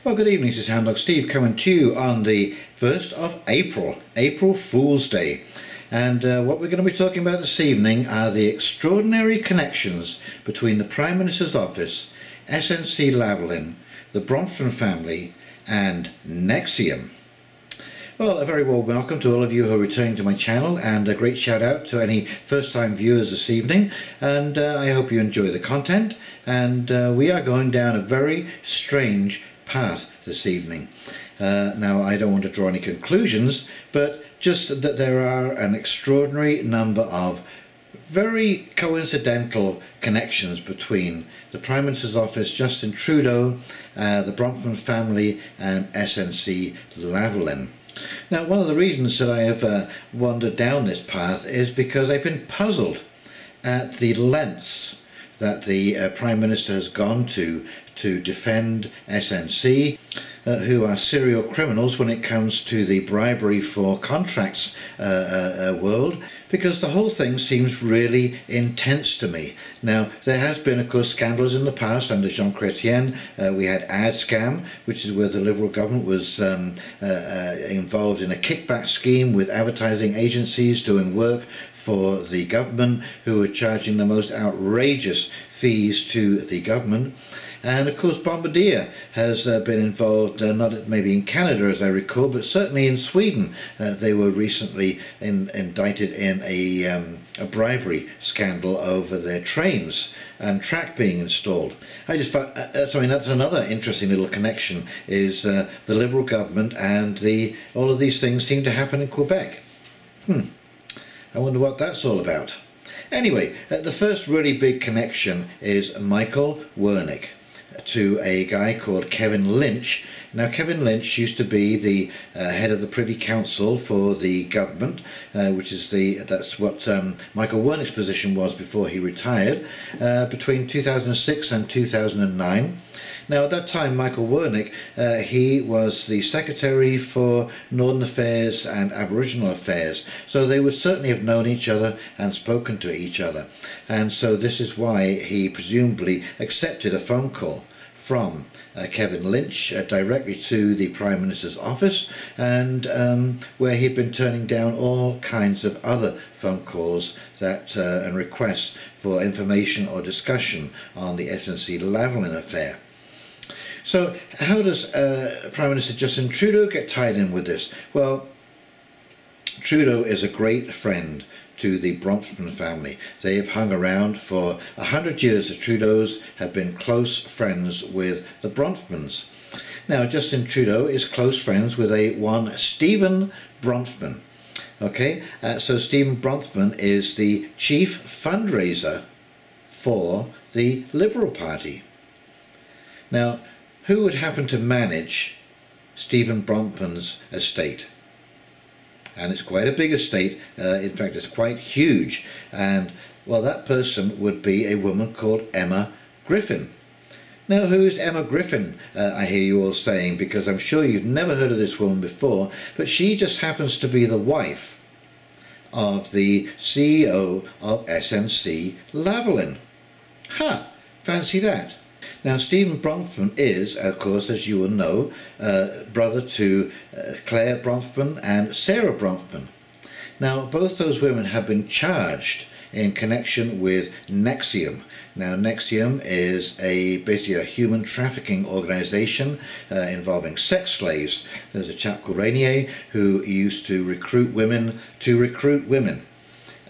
Well, good evening, this is Hound Dog Steve coming to you on the 1st of April, April Fool's Day. And what we're going to be talking about this evening are the extraordinary connections between the Prime Minister's office, Snc-Lavelin, the Bronfman family and Nexium. Well, a very warm welcome to all of you who are returning to my channel, and a great shout out to any first time viewers this evening, and I hope you enjoy the content. And we are going down a very strange path this evening. Now, I don't want to draw any conclusions, but just that there are an extraordinary number of very coincidental connections between the Prime Minister's office, Justin Trudeau, the Bronfman family and Snc-Lavelin. Now, one of the reasons that I have wandered down this path is because I've been puzzled at the lengths that the Prime Minister has gone to defend SNC, who are serial criminals when it comes to the bribery for contracts world, because the whole thing seems really intense to me. Now, there has been, of course, scandals in the past under Jean Chrétien. We had ad scam, which is where the Liberal government was involved in a kickback scheme with advertising agencies doing work for the government, who were charging the most outrageous fees to the government. And of course, Bombardier has been involved, not maybe in Canada as I recall, but certainly in Sweden. They were recently indicted in a bribery scandal over their trains and track being installed. I just found, that's another interesting little connection, is the Liberal government and all of these things seem to happen in Quebec. I wonder what that's all about. Anyway, the first really big connection is Michael Wernick to a guy called Kevin Lynch. Now, Kevin Lynch used to be the head of the Privy Council for the government, which is that's what Michael Wernick's position was before he retired, between 2006 and 2009. Now, at that time, Michael Wernick, he was the Secretary for Northern Affairs and Aboriginal Affairs, so they would certainly have known each other and spoken to each other. And so this is why he presumably accepted a phone call from Kevin Lynch directly to the Prime Minister's office, and where he'd been turning down all kinds of other phone calls and requests for information or discussion on the Snc-Lavelin affair. So how does Prime Minister Justin Trudeau get tied in with this? Well, Trudeau is a great friend to the Bronfman family. They have hung around for 100 years. The Trudeaus have been close friends with the Bronfmans. Now, Justin Trudeau is close friends with one Stephen Bronfman. Okay, so Stephen Bronfman is the chief fundraiser for the Liberal Party. Now, who would happen to manage Stephen Bronfman's estate? And it's quite a big estate. In fact, it's quite huge. And, well, that person would be a woman called Emma Griffin. Now, who's Emma Griffin, I hear you all saying, because I'm sure you've never heard of this woman before, but she just happens to be the wife of the CEO of Snc-Lavelin. Ha! Fancy that. Now, Stephen Bronfman is, of course, as you will know, brother to Claire Bronfman and Sarah Bronfman. Now, both those women have been charged in connection with Nexium. Now, Nexium is basically a human trafficking organisation involving sex slaves. There's a chap called Rainier who used to recruit women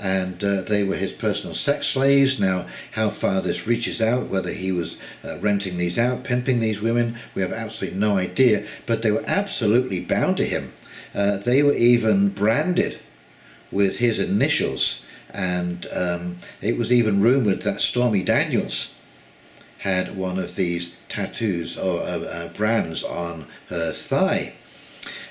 and they were his personal sex slaves. Now, how far this reaches out, whether he was renting these out, pimping these women, we have absolutely no idea, but they were absolutely bound to him. They were even branded with his initials, and it was even rumoured that Stormy Daniels had one of these tattoos or brands on her thigh.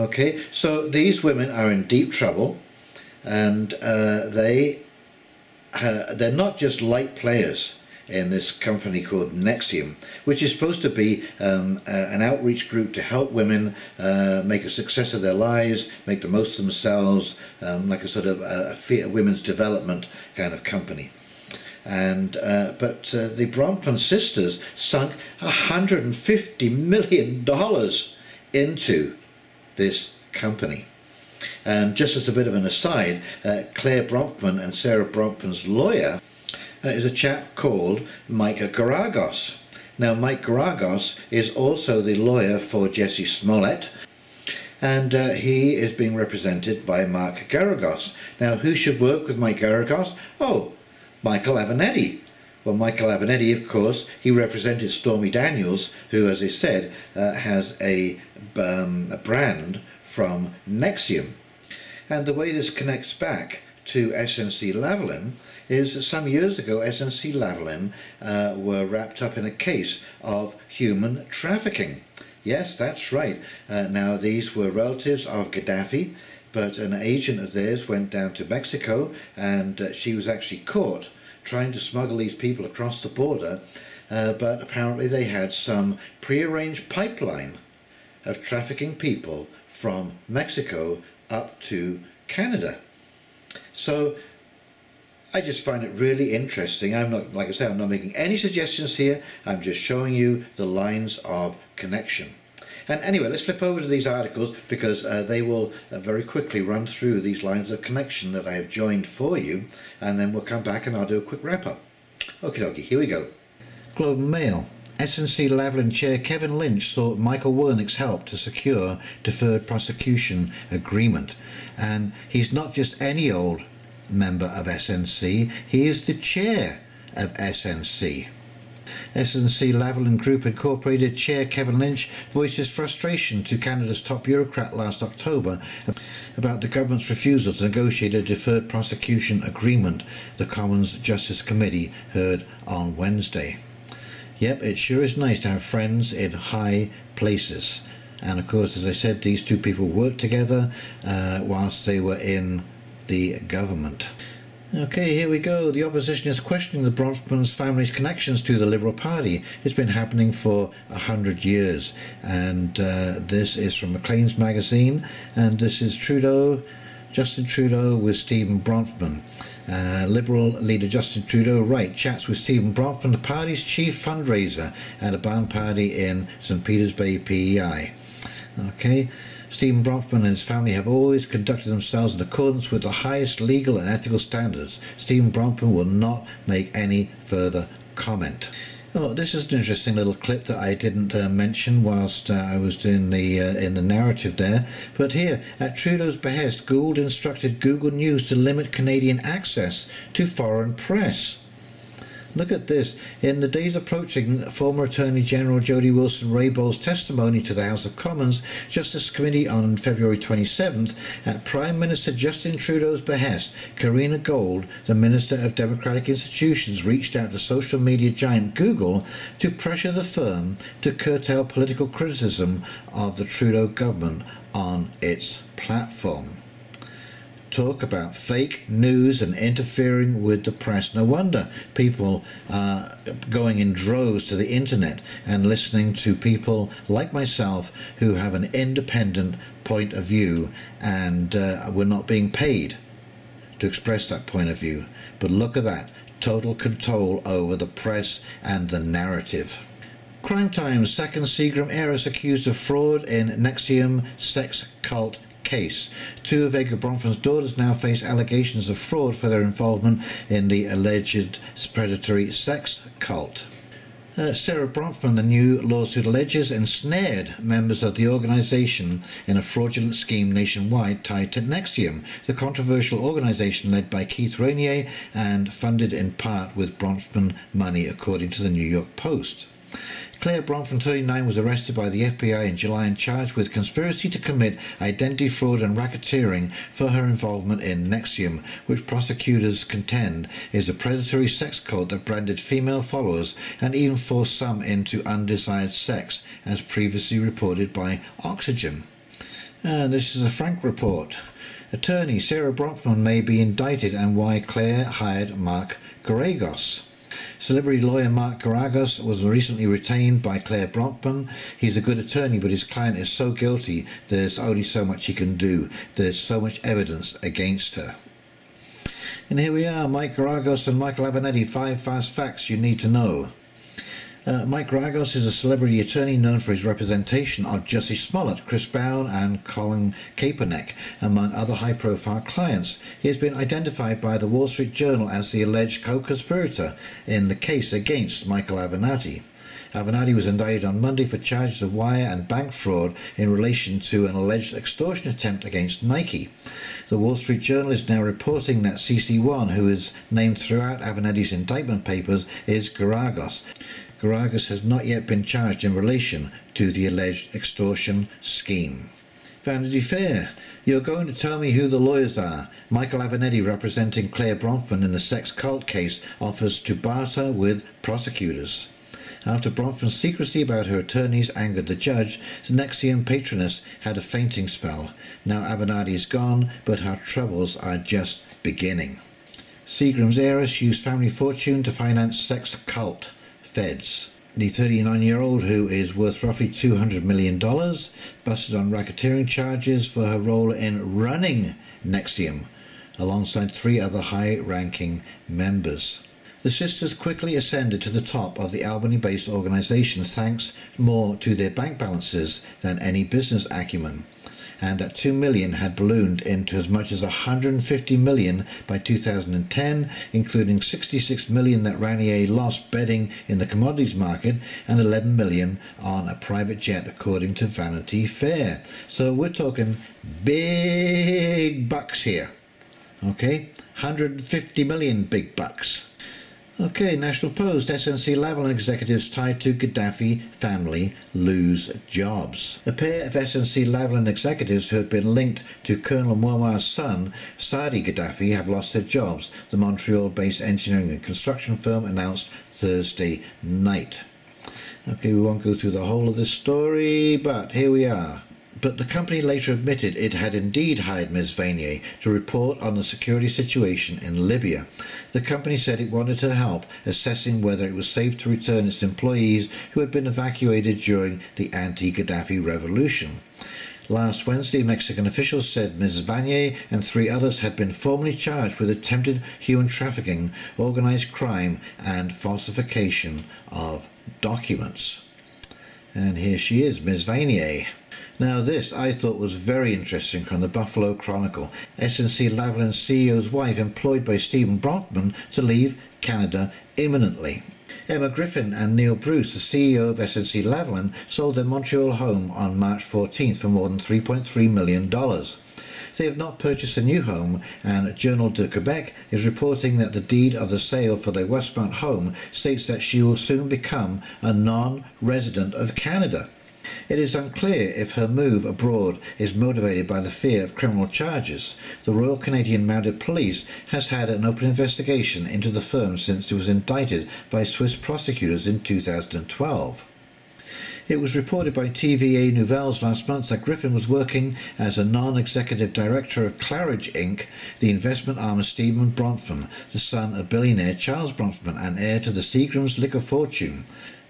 Okay, so these women are in deep trouble. And they're not just light players in this company called Nexium, which is supposed to be an outreach group to help women make a success of their lives, make the most of themselves, like a sort of a women's development kind of company. And but the Bronfman sisters sunk $150 million into this company. And just as a bit of an aside, Claire Bronfman and Sarah Bronfman's lawyer is a chap called Mike Geragos. Now, Mike Geragos is also the lawyer for Jesse Smollett, and he is being represented by Mark Geragos. Now, who should work with Mike Geragos? Oh, Michael Avenatti. Well, Michael Avenatti, of course, he represented Stormy Daniels, who, as I said, has a brand from Nexium. And the way this connects back to Snc-Lavelin is that some years ago Snc-Lavelin were wrapped up in a case of human trafficking. Yes, that's right. Now, these were relatives of Gaddafi, but an agent of theirs went down to Mexico, and she was actually caught trying to smuggle these people across the border, but apparently they had some prearranged pipeline of trafficking people from Mexico up to Canada. So I just find it really interesting. I'm not, like I say, I'm not making any suggestions here. I'm just showing you the lines of connection. And anyway, let's flip over to these articles, because they will very quickly run through these lines of connection that I have joined for you, and then we'll come back and I'll do a quick wrap up. Okie dokie, here we go. Globe and Mail. Snc-Lavelin Chair Kevin Lynch sought Michael Wernick's help to secure deferred prosecution agreement. And he's not just any old member of SNC, he is the chair of SNC. Snc-Lavelin Group Incorporated Chair Kevin Lynch voiced his frustration to Canada's top bureaucrat last October about the government's refusal to negotiate a deferred prosecution agreement, the Commons Justice Committee heard on Wednesday. Yep, it sure is nice to have friends in high places. And of course, as I said, these two people worked together whilst they were in the government. Okay, here we go. The opposition is questioning the Bronfmans family's connections to the Liberal Party. It's been happening for 100 years. And this is from Maclean's magazine. And this is Justin Trudeau with Stephen Bronfman. Liberal leader Justin Trudeau, right, chats with Stephen Bronfman, the party's chief fundraiser, at a barn party in St. Peters Bay, PEI. Okay. Stephen Bronfman and his family have always conducted themselves in accordance with the highest legal and ethical standards. Stephen Bronfman will not make any further comment. Oh, this is an interesting little clip that I didn't mention whilst I was doing the in the narrative there. But here, at Trudeau's behest, Gould instructed Google News to limit Canadian access to foreign press. Look at this. In the days approaching former Attorney General Jody Wilson-REYBOULD's testimony to the House of Commons Justice Committee on February 27th, at Prime Minister Justin Trudeau's behest, Karina Gould, the Minister of Democratic Institutions, reached out to social media giant Google to pressure the firm to curtail political criticism of the Trudeau government on its platform. Talk about fake news and interfering with the press. No wonder people are going in droves to the internet and listening to people like myself who have an independent point of view, and we're not being paid to express that point of view. But look at that, total control over the press and the narrative. Crime Times, second Seagram heiress accused of fraud in Nexium sex cult case. Two of Edgar Bronfman's daughters now face allegations of fraud for their involvement in the alleged predatory sex cult. Sarah Bronfman, the new lawsuit alleges, ensnared members of the organisation in a fraudulent scheme nationwide tied to Nexium, the controversial organisation led by Keith Raniere and funded in part with Bronfman money, according to the New York Post. Claire Bronfman, 39, was arrested by the FBI in July and charged with conspiracy to commit identity fraud and racketeering for her involvement in Nexium, which prosecutors contend is a predatory sex cult that branded female followers and even forced some into undesired sex, as previously reported by Oxygen. And this is a Frank report. Attorney Sarah Bronfman may be indicted, and why Claire hired Mark Geragos. Celebrity lawyer Mark Geragos was recently retained by Claire Bronfman. He's a good attorney, but his client is so guilty there's only so much he can do. There's so much evidence against her. And here we are, Mike Geragos and Michael Avenatti, 5 fast facts you need to know. Mike Geragos is a celebrity attorney known for his representation of Jussie Smollett, Chris Brown and Colin Kaepernick, among other high-profile clients. He has been identified by the Wall Street Journal as the alleged co-conspirator in the case against Michael Avenatti. Avenatti was indicted on Monday for charges of wire and bank fraud in relation to an alleged extortion attempt against Nike. The Wall Street Journal is now reporting that CC1, who is named throughout Avenatti's indictment papers, is Geragos. Geragos has not yet been charged in relation to the alleged extortion scheme. Vanity Fair. You're going to tell me who the lawyers are. Michael Avenatti, representing Claire Bronfman in the sex cult case, offers to barter with prosecutors. After Bronfman's secrecy about her attorneys angered the judge, the Nexium patroness had a fainting spell. Now Avenatti is gone, but her troubles are just beginning. Seagram's heiress used family fortune to finance sex cult. Feds. The 39-year-old, who is worth roughly $200 million, busted on racketeering charges for her role in running Nexium, alongside 3 other high-ranking members. The sisters quickly ascended to the top of the Albany-based organisation thanks more to their bank balances than any business acumen, and that $2 million had ballooned into as much as $150 million by 2010, including $66 million that Ranier lost betting in the commodities market and $11 million on a private jet, according to Vanity Fair. So we're talking big bucks here, okay? 150 million big bucks. Okay, National Post. Snc-Lavelin executives tied to Gaddafi family lose jobs. A pair of Snc-Lavelin executives who had been linked to Colonel Muammar's son, Saadi Gaddafi, have lost their jobs, the Montreal-based engineering and construction firm announced Thursday night. Okay, we won't go through the whole of this story, but here we are. But the company later admitted it had indeed hired Ms. Vanier to report on the security situation in Libya. The company said it wanted her help assessing whether it was safe to return its employees who had been evacuated during the anti-Gaddafi revolution. Last Wednesday, Mexican officials said Ms. Vanier and 3 others had been formally charged with attempted human trafficking, organized crime, and falsification of documents. And here she is, Ms. Vanier. Now this I thought was very interesting from the Buffalo Chronicle. Snc-Lavelin's CEO's wife employed by Stephen Bronfman to leave Canada imminently. Emma Griffin and Neil Bruce, the CEO of Snc-Lavelin, sold their Montreal home on March 14th for more than $3.3 million. They have not purchased a new home, and Journal de Quebec is reporting that the deed of the sale for their Westmount home states that she will soon become a non-resident of Canada. It is unclear if her move abroad is motivated by the fear of criminal charges. The Royal Canadian Mounted Police has had an open investigation into the firm since it was indicted by Swiss prosecutors in 2012. It was reported by TVA Nouvelles last month that Griffin was working as a non-executive director of Claridge Inc., the investment arm of Stephen Bronfman, the son of billionaire Charles Bronfman and heir to the Seagram's liquor fortune.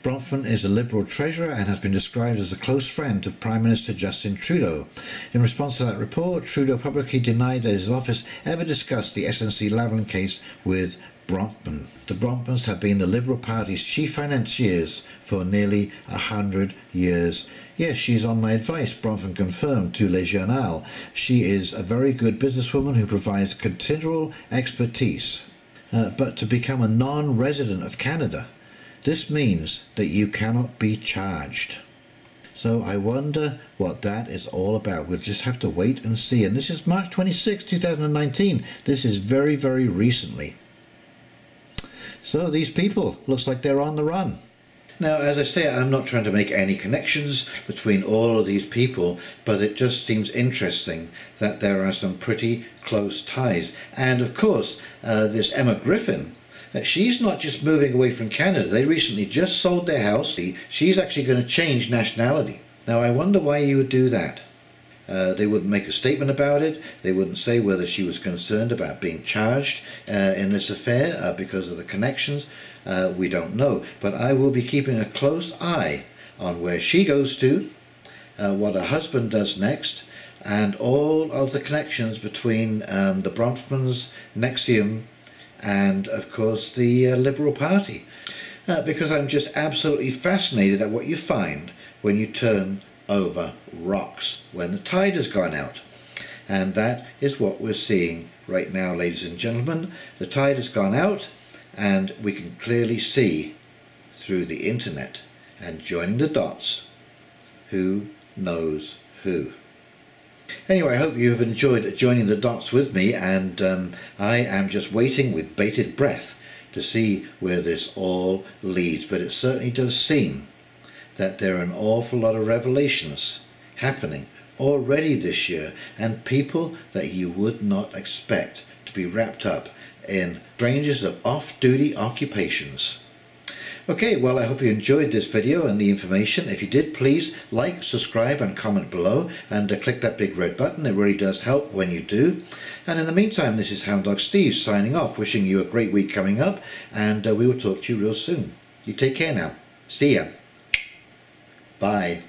Bronfman is a Liberal treasurer and has been described as a close friend to Prime Minister Justin Trudeau. In response to that report, Trudeau publicly denied that his office ever discussed the Snc-Lavelin case with Bronfman. The Bronfmans have been the Liberal Party's chief financiers for nearly 100 years. Yes, she is on my advice, Bronfman confirmed to Le Journal. She is a very good businesswoman who provides considerable expertise. But to become a non-resident of Canada, this means that you cannot be charged. So I wonder what that is all about. We'll just have to wait and see. And this is March 26, 2019. This is very, very recently. So these people, looks like they're on the run. Now, as I say, I'm not trying to make any connections between all of these people, but it just seems interesting that there are some pretty close ties. And of course, this Emma Griffin, she's not just moving away from Canada. They recently just sold their house. She's actually going to change nationality. Now, I wonder why you would do that. They wouldn't make a statement about it. They wouldn't say whether she was concerned about being charged in this affair because of the connections. We don't know. But I will be keeping a close eye on where she goes to, what her husband does next, and all of the connections between the Bronfmans, Nexium, and of course the Liberal Party, because I'm just absolutely fascinated at what you find when you turn over rocks when the tide has gone out. And that is what we're seeing right now, ladies and gentlemen. The tide has gone out, and we can clearly see through the internet and joining the dots who knows who. Anyway, I hope you have enjoyed joining the dots with me, and I am just waiting with bated breath to see where this all leads. But it certainly does seem that there are an awful lot of revelations happening already this year, and people that you would not expect to be wrapped up in strangers of off-duty occupations. Okay, well, I hope you enjoyed this video and the information. If you did, please like, subscribe and comment below, and click that big red button. It really does help when you do. And in the meantime, this is Hound Dog Steve signing off, wishing you a great week coming up, and we will talk to you real soon. You take care now. See ya. Bye.